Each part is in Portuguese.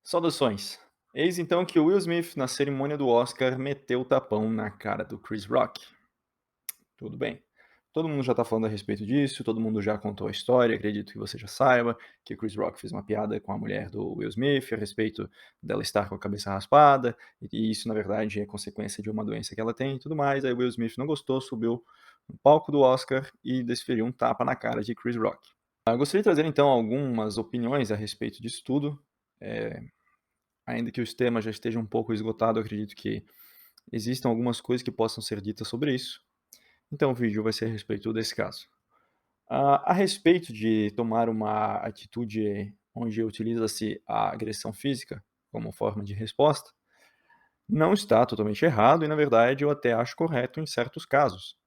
Saudações. Eis então que o Will Smith, na cerimônia do Oscar, meteu o tapão na cara do Chris Rock. Tudo bem. Todo mundo já tá falando a respeito disso, todo mundo já contou a história, acredito que você já saiba que o Chris Rock fez uma piada com a mulher do Will Smith a respeito dela estar com a cabeça raspada, e isso, na verdade, é consequência de uma doença que ela tem e tudo mais. Aí o Will Smith não gostou, subiu no palco do Oscar e desferiu um tapa na cara de Chris Rock. Eu gostaria de trazer então algumas opiniões a respeito disso tudo. Eh, Ainda que o tema já esteja um pouco esgotado, eu acredito que existam algumas coisas que possam ser ditas sobre isso. Então o vídeo vai ser a respeito desse caso. A respeito de tomar uma atitude onde utiliza-se a agressão física como forma de resposta, não está totalmente errado e, na verdade, eu até acho correto em certos casos.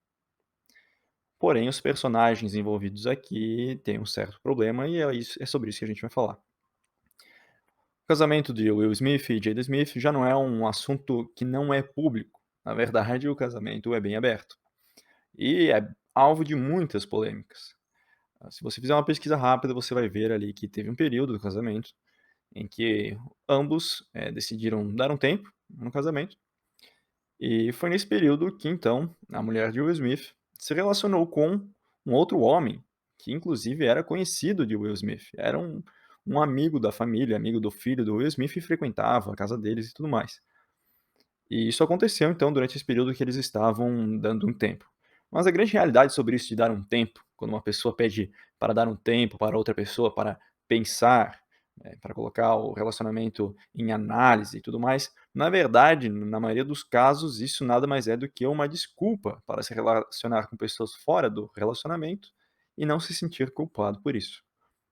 Porém, os personagens envolvidos aqui têm um certo problema e é sobre isso que a gente vai falar. O casamento de Will Smith e Jada Smith já não é um assunto que não é público. Na verdade, o casamento é bem aberto e é alvo de muitas polêmicas. Se você fizer uma pesquisa rápida, você vai ver ali que teve um período do casamento em que ambos, decidiram dar um tempo no casamento, e foi nesse período que então a mulher de Will Smith se relacionou com um outro homem, que inclusive era conhecido de Will Smith, era um amigo da família, amigo do filho do Will Smith e frequentava a casa deles e tudo mais. E isso aconteceu então durante esse período que eles estavam dando um tempo. Mas a grande realidade sobre isso de dar um tempo, quando uma pessoa pede para dar um tempo para outra pessoa, para pensar, para colocar o relacionamento em análise e tudo mais, na verdade, na maioria dos casos, isso nada mais é do que uma desculpa para se relacionar com pessoas fora do relacionamento e não se sentir culpado por isso.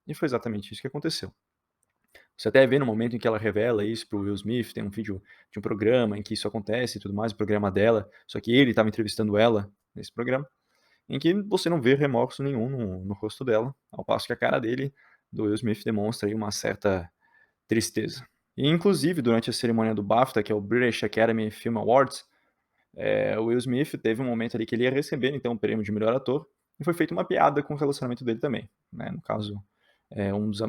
E foi exatamente isso que aconteceu. Você até vê no momento em que ela revela isso para o Will Smith, tem um vídeo de um programa em que isso acontece e tudo mais, o programa dela, só que ele estava entrevistando ela nesse programa, em que você não vê remorso nenhum no rosto dela, ao passo que a cara dele, do Will Smith, demonstra aí uma certa tristeza. E inclusive durante a cerimônia do BAFTA, que é o British Academy Film Awards, o Will Smith teve um momento ali que ele ia receber então o prêmio de melhor ator, e foi feita uma piada com o relacionamento dele também, né, no caso,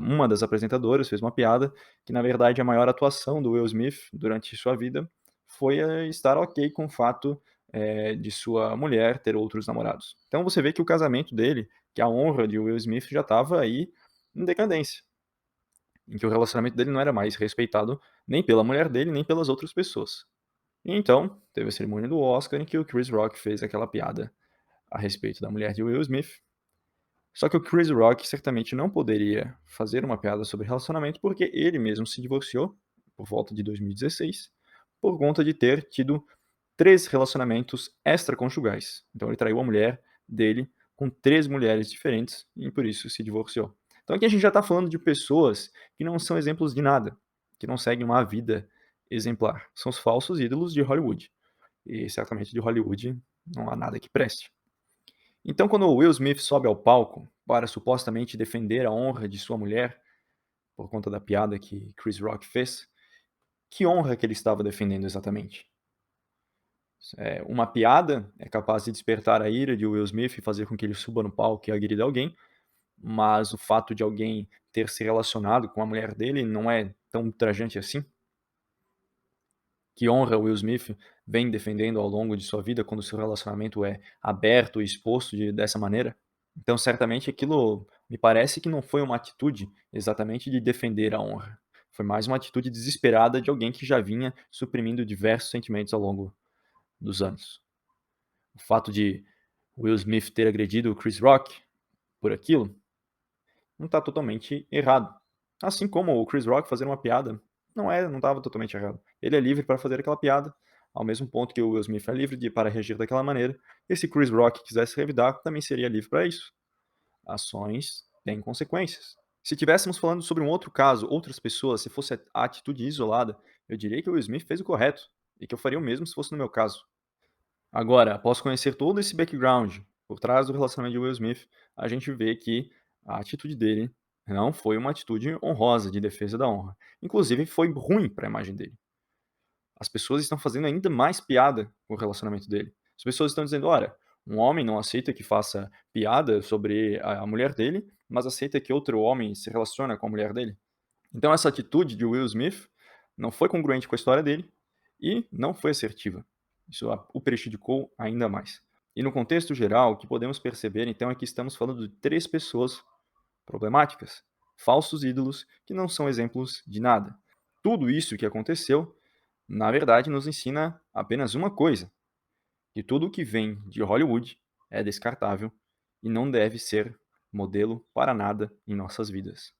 uma das apresentadoras fez uma piada, que na verdade a maior atuação do Will Smith durante sua vida foi, estar ok com o fato, de sua mulher ter outros namorados. Então você vê que o casamento dele, que a honra de Will Smith já estava aí em decadência, em que o relacionamento dele não era mais respeitado nem pela mulher dele, nem pelas outras pessoas. E então, teve a cerimônia do Oscar em que o Chris Rock fez aquela piada a respeito da mulher de Will Smith, só que o Chris Rock certamente não poderia fazer uma piada sobre relacionamento, porque ele mesmo se divorciou, por volta de 2016, por conta de ter tido 3 relacionamentos extraconjugais. Então ele traiu a mulher dele com 3 mulheres diferentes e por isso se divorciou. Então aqui a gente já está falando de pessoas que não são exemplos de nada, que não seguem uma vida exemplar. São os falsos ídolos de Hollywood. E certamente de Hollywood não há nada que preste. Então, quando o Will Smith sobe ao palco para supostamente defender a honra de sua mulher, por conta da piada que Chris Rock fez, que honra que ele estava defendendo exatamente? Uma piada é capaz de despertar a ira de Will Smith e fazer com que ele suba no palco e agrida alguém, mas o fato de alguém ter se relacionado com a mulher dele não é tão ultrajante assim? Que honra Will Smith vem defendendo ao longo de sua vida quando seu relacionamento é aberto e exposto dessa maneira? Então, certamente aquilo me parece que não foi uma atitude exatamente de defender a honra. Foi mais uma atitude desesperada de alguém que já vinha suprimindo diversos sentimentos ao longo dos anos. O fato de Will Smith ter agredido o Chris Rock por aquilo não está totalmente errado. Assim como o Chris Rock fazer uma piada não estava totalmente errado. Ele é livre para fazer aquela piada, ao mesmo ponto que o Will Smith é livre para reagir daquela maneira. E se Chris Rock quisesse revidar, também seria livre para isso. Ações têm consequências. Se estivéssemos falando sobre um outro caso, outras pessoas, se fosse a atitude isolada, eu diria que o Will Smith fez o correto e que eu faria o mesmo se fosse no meu caso. Agora, após conhecer todo esse background por trás do relacionamento de Will Smith, a gente vê que a atitude dele não foi uma atitude honrosa de defesa da honra. Inclusive, foi ruim para a imagem dele. As pessoas estão fazendo ainda mais piada com o relacionamento dele. As pessoas estão dizendo: "Olha, um homem não aceita que faça piada sobre a mulher dele, mas aceita que outro homem se relaciona com a mulher dele". Então essa atitude de Will Smith não foi congruente com a história dele e não foi assertiva. Isso o prejudicou ainda mais. E no contexto geral, o que podemos perceber então é que estamos falando de 3 pessoas problemáticas, falsos ídolos que não são exemplos de nada. Tudo isso que aconteceu, na verdade, nos ensina apenas uma coisa: que tudo o que vem de Hollywood é descartável e não deve ser modelo para nada em nossas vidas.